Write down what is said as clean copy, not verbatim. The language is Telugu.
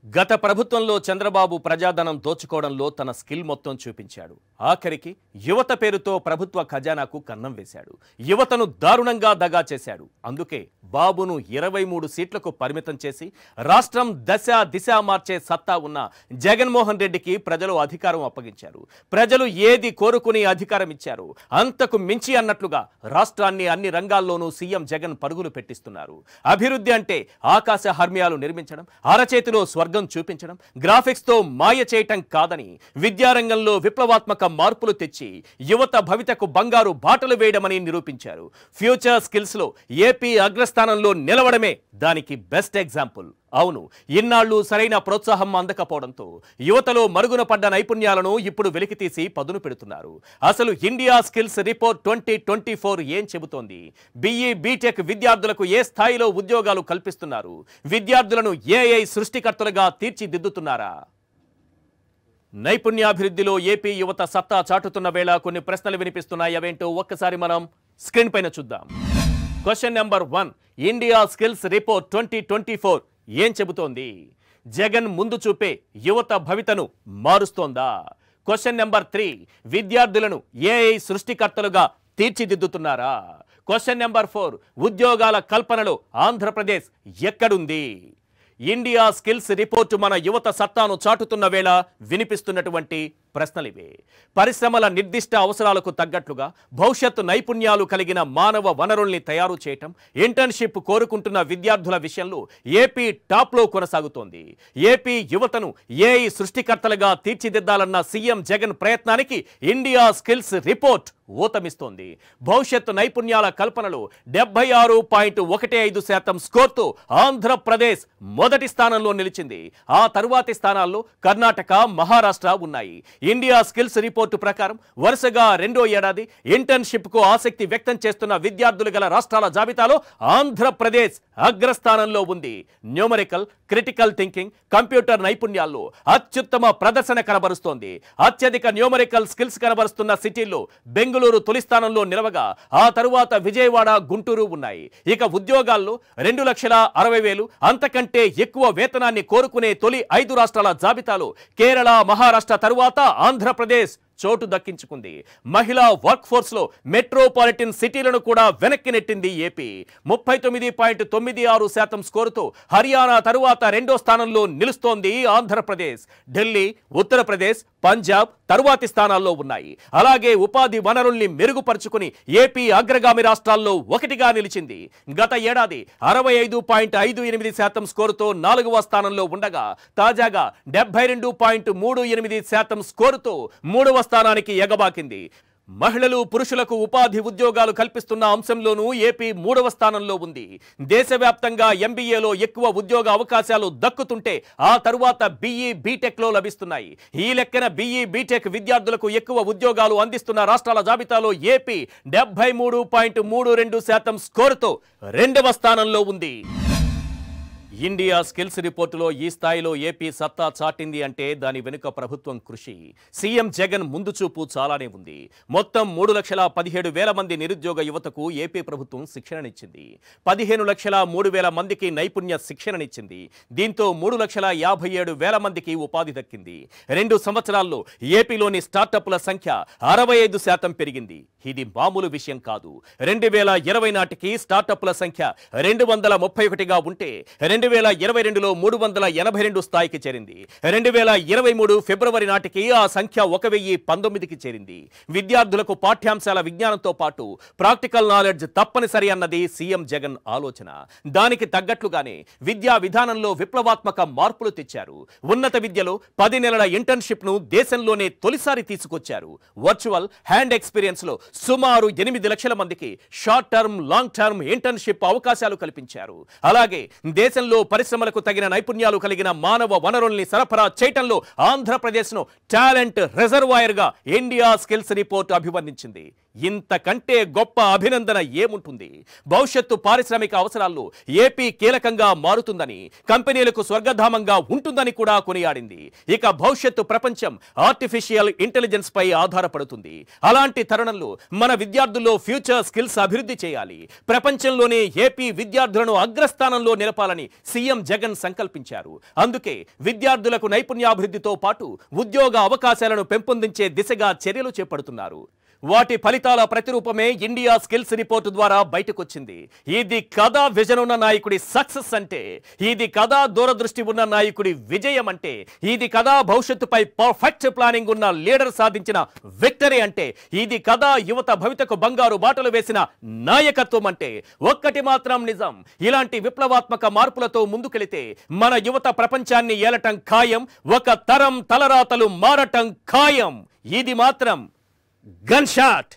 గత ప్రభుత్వంలో చంద్రబాబు ప్రజాధనం దోచుకోవడంలో తన స్కిల్ మొత్తం చూపించాడు. ఆఖరికి యువత పేరుతో ప్రభుత్వ ఖజానాకు కన్నం వేశాడు. యువతను దారుణంగా దగా చేశాడు. అందుకే బాబును 23 సీట్లకు పరిమితం చేసి రాష్ట్రం దిశ మార్చే సత్తా ఉన్న జగన్మోహన్ రెడ్డికి ప్రజలు అధికారం అప్పగించారు. ప్రజలు ఏది కోరుకుని అధికారం ఇచ్చారు అంతకు మించి అన్నట్లుగా రాష్ట్రాన్ని అన్ని రంగాల్లోనూ సీఎం జగన్ పరుగులు పెట్టిస్తున్నారు. అభివృద్ధి అంటే ఆకాశ హర్మ్యాలు నిర్మించడం, అరచేతిలో స్వర్గం చూపించడం, గ్రాఫిక్స్ తో మాయ చేయటం కాదని, విద్యారంగంలో విప్లవాత్మక మార్పులు తెచ్చి యువత భవితకు బంగారు బాటలు వేయడమని నిరూపించారు. ఫ్యూచర్ స్కిల్స్ లో ఏపీ అగ్రస్థానంలో నిలవడమే దానికి బెస్ట్ ఎగ్జాంపుల్. అవును, ఇన్నాళ్లు సరైన ప్రోత్సాహం అందకపోవడంతో యువతలో మరుగున పడ్డ నైపుణ్యాలను ఇప్పుడు వెలికితీసి పదును పెడుతున్నారు. అసలు ఇండియా స్కిల్స్ రిపోర్ట్ 2024 ఏం చెబుతోంది? బిఈ బీటెక్ విద్యార్థులకు ఏ స్థాయిలో ఉద్యోగాలు కల్పిస్తున్నారు? విద్యార్థులను ఏఐ సృష్టికర్తలుగా తీర్చిదిద్దుతున్నారా? నైపుణ్యాభివృద్ధిలో ఏపీ యువత సత్తా చాటుతున్న వేళ కొన్ని ప్రశ్నలు వినిపిస్తున్నాయి. అవేంటో ఒక్కసారి మనం స్క్రీన్ పైన చూద్దాం. Question number 1, India skills report 2024 ఏం చెబుతోంది? జగన్ ముందు చూపే యువత భవితను మారుస్తోందా? క్వశ్చన్ నెంబర్ 3, విద్యార్థులను ఏఐ సృష్టికర్తలుగా తీర్చిదిద్దుతున్నారా? క్వశ్చన్ నెంబర్ 4, ఉద్యోగాల కల్పనలో ఆంధ్రప్రదేశ్ ఎక్కడుంది? ఇండియా స్కిల్స్ రిపోర్టు మన యువత సత్తాను చాటుతున్న వేళ వినిపిస్తున్నటువంటి ప్రశ్నలివే. పరిశ్రమల నిర్దిష్ట అవసరాలకు తగ్గట్లుగా భవిష్యత్తు నైపుణ్యాలు కలిగిన మానవ వనరుల్ని తయారు చేయటం, ఇంటర్న్షిప్ కోరుకుంటున్న విద్యార్థుల విషయంలో ఏపీ టాప్లో కొనసాగుతోంది. ఏపీ యువతను ఏఐ సృష్టికర్తలుగా తీర్చిదిద్దాలన్న సీఎం జగన్ ప్రయత్నానికి ఇండియా స్కిల్స్ రిపోర్ట్ ఊతమిస్తోంది. భవిష్యత్తు నైపుణ్యాల కల్పనలో 76.15% స్కోర్తో ఆంధ్రప్రదేశ్ మొదటి స్థానంలో నిలిచింది. ఆ తరువాతి స్థానాల్లో కర్ణాటక, మహారాష్ట్ర ఉన్నాయి. ఇండియా స్కిల్స్ రిపోర్టు ప్రకారం వరుసగా రెండో ఏడాది ఇంటర్న్షిప్ కు ఆసక్తి వ్యక్తం చేస్తున్న విద్యార్థులు గల రాష్ట్రాల జాబితాలో ఆంధ్రప్రదేశ్ అగ్రస్థానంలో ఉంది. న్యూమరికల్, క్రిటికల్ థింకింగ్, కంప్యూటర్ నైపుణ్యాల్లో అత్యుత్తమ ప్రదర్శన కనబరుస్తోంది. అత్యధిక న్యూమరికల్ స్కిల్స్ కనబరుస్తున్న సిటీల్లో బెంగళూరు తొలి స్థానంలో నిలవగా ఆ తరువాత విజయవాడ, గుంటూరు ఉన్నాయి. ఇక ఉద్యోగాల్లో 2,60,000 అంతకంటే ఎక్కువ వేతనాన్ని కోరుకునే తొలి 5 రాష్ట్రాల జాబితాలో కేరళ, మహారాష్ట్ర తరువాత ఆంధ్రప్రదేశ్ చోటు దక్కించుకుంది. మహిళా వర్క్ ఫోర్స్ లో మెట్రోపాలిటన్ సిటీలను కూడా వెనక్కి నెట్టింది ఏపీ. 39.96% స్కోరుతో హర్యానా తరువాత రెండో స్థానంలో నిలుస్తోంది ఆంధ్రప్రదేశ్. ఢిల్లీ, ఉత్తరప్రదేశ్, పంజాబ్ తరువాతి స్థానాల్లో ఉన్నాయి. అలాగే ఉపాధి వనరుల్ని మెరుగుపరుచుకుని ఏపీ అగ్రగామి రాష్ట్రాల్లో ఒకటిగా నిలిచింది. గత ఏడాది 65.58% స్కోరుతో 4వ స్థానంలో ఉండగా తాజాగా 72.38% స్కోరుతో 3వ స్థానానికి ఎగబాకింది. మహిళలు, పురుషులకు ఉపాధి ఉద్యోగాలు కల్పిస్తున్న అంశంలోనూ ఏపీ 3వ స్థానంలో ఉంది. దేశవ్యాప్తంగా ఎంబీఏలో ఎక్కువ ఉద్యోగ అవకాశాలు దక్కుతుంటే ఆ తరువాత బిఈ బీటెక్లో లభిస్తున్నాయి. ఈ లెక్కన బిఈ బీటెక్ విద్యార్థులకు ఎక్కువ ఉద్యోగాలు అందిస్తున్న రాష్ట్రాల జాబితాలో ఏపీ 73.32% స్కోరుతో 2వ స్థానంలో ఉంది. ఇండియా స్కిల్స్ రిపోర్టులో ఈ స్థాయిలో ఏపీ సత్తా చాటింది అంటే దాని వెనుక ప్రభుత్వం కృషి, సీఎం జగన్ ముందు చూపు చాలానే ఉంది. మొత్తం 3,17,000 మంది నిరుద్యోగ యువతకు ఏపీ ప్రభుత్వం శిక్షణనిచ్చింది. 15,03,000 మందికి నైపుణ్య శిక్షణనిచ్చింది. దీంతో 3,57,000 మందికి ఉపాధి దక్కింది. 2 సంవత్సరాల్లో ఏపీలోని స్టార్టప్ల సంఖ్య 65% పెరిగింది. ఇది మామూలు విషయం కాదు. 2020 నాటికి స్టార్టప్ల సంఖ్య 231గా ఉంటే 2022లో 382 స్థాయికి చేరింది. 2023 ఫిబ్రవరి నాటికి ఆ సంఖ్య 1,019కి చేరింది. విద్యార్థులకు పాఠ్యాంశాల విజ్ఞానంతో పాటు ప్రాక్టికల్ నాలెడ్జ్ తప్పనిసరి అన్నది సీఎం జగన్ ఆలోచన. దానికి తగ్గట్లుగానే విద్యా విధానంలో విప్లవాత్మక మార్పులు తెచ్చారు. ఉన్నత విద్యలో 10 నెలల ఇంటర్న్షిప్ ను దేశంలోనే తొలిసారి తీసుకొచ్చారు. వర్చువల్ హ్యాండ్ ఎక్స్పీరియన్స్ లో సుమారు 8 లక్షల మందికి short term, long term internship అవకాశాలు కల్పించారు. అలాగే దేశంలో పరిశ్రమలకు తగిన నైపుణ్యాలు కలిగిన మానవ వనరుల్ని సరఫరా చేయటంలో ఆంధ్రప్రదేశ్ను టాలెంట్ రిజర్వాయర్ గా ఇండియా స్కిల్స్ రిపోర్ట్ అభివర్ణించింది. ఇంతకంటే గొప్ప అభినందన ఏముంటుంది? భవిష్యత్తు పారిశ్రామిక అవసరాల్లో ఏపీ కీలకంగా మారుతుందని, కంపెనీలకు స్వర్గధామంగా ఉంటుందని కూడా కొనియాడింది. ఇక భవిష్యత్తు ప్రపంచం ఆర్టిఫిషియల్ ఇంటెలిజెన్స్ పై ఆధారపడుతుంది. అలాంటి తరుణంలో మన విద్యార్థుల్లో ఫ్యూచర్ స్కిల్స్ అభివృద్ధి చేయాలి. ప్రపంచంలోనే ఏపీ విద్యార్థులను అగ్రస్థానంలో నిలపాలని సీఎం జగన్ సంకల్పించారు. అందుకే విద్యార్థులకు నైపుణ్యాభివృద్ధితో పాటు ఉద్యోగ అవకాశాలను పెంపొందించే దిశగా చర్యలు చేపడుతున్నారు. వాటి ఫలితాల ప్రతిరూపమే ఇండియా స్కిల్స్ రిపోర్టు ద్వారా బయటకొచ్చింది. ఇది కదా విజన్ ఉన్న నాయకుడి సక్సెస్ అంటే, ఇది కదా దూరదృష్టి ఉన్న నాయకుడి విజయం అంటే, ఇది కదా భవిష్యత్తుపై పర్ఫెక్ట్ ప్లానింగ్ ఉన్న లీడర్ సాధించిన విక్టరీ అంటే, ఇది కదా యువత భవితకు బంగారు బాటలు వేసిన నాయకత్వం అంటే. ఒక్కటి మాత్రం నిజం, ఇలాంటి విప్లవాత్మక మార్పులతో ముందుకెళితే మన యువత ప్రపంచాన్ని ఏలటం ఖాయం, ఒక తరం తలరాతలు మారటం ఖాయం. ఇది మాత్రం గన్ షాట్.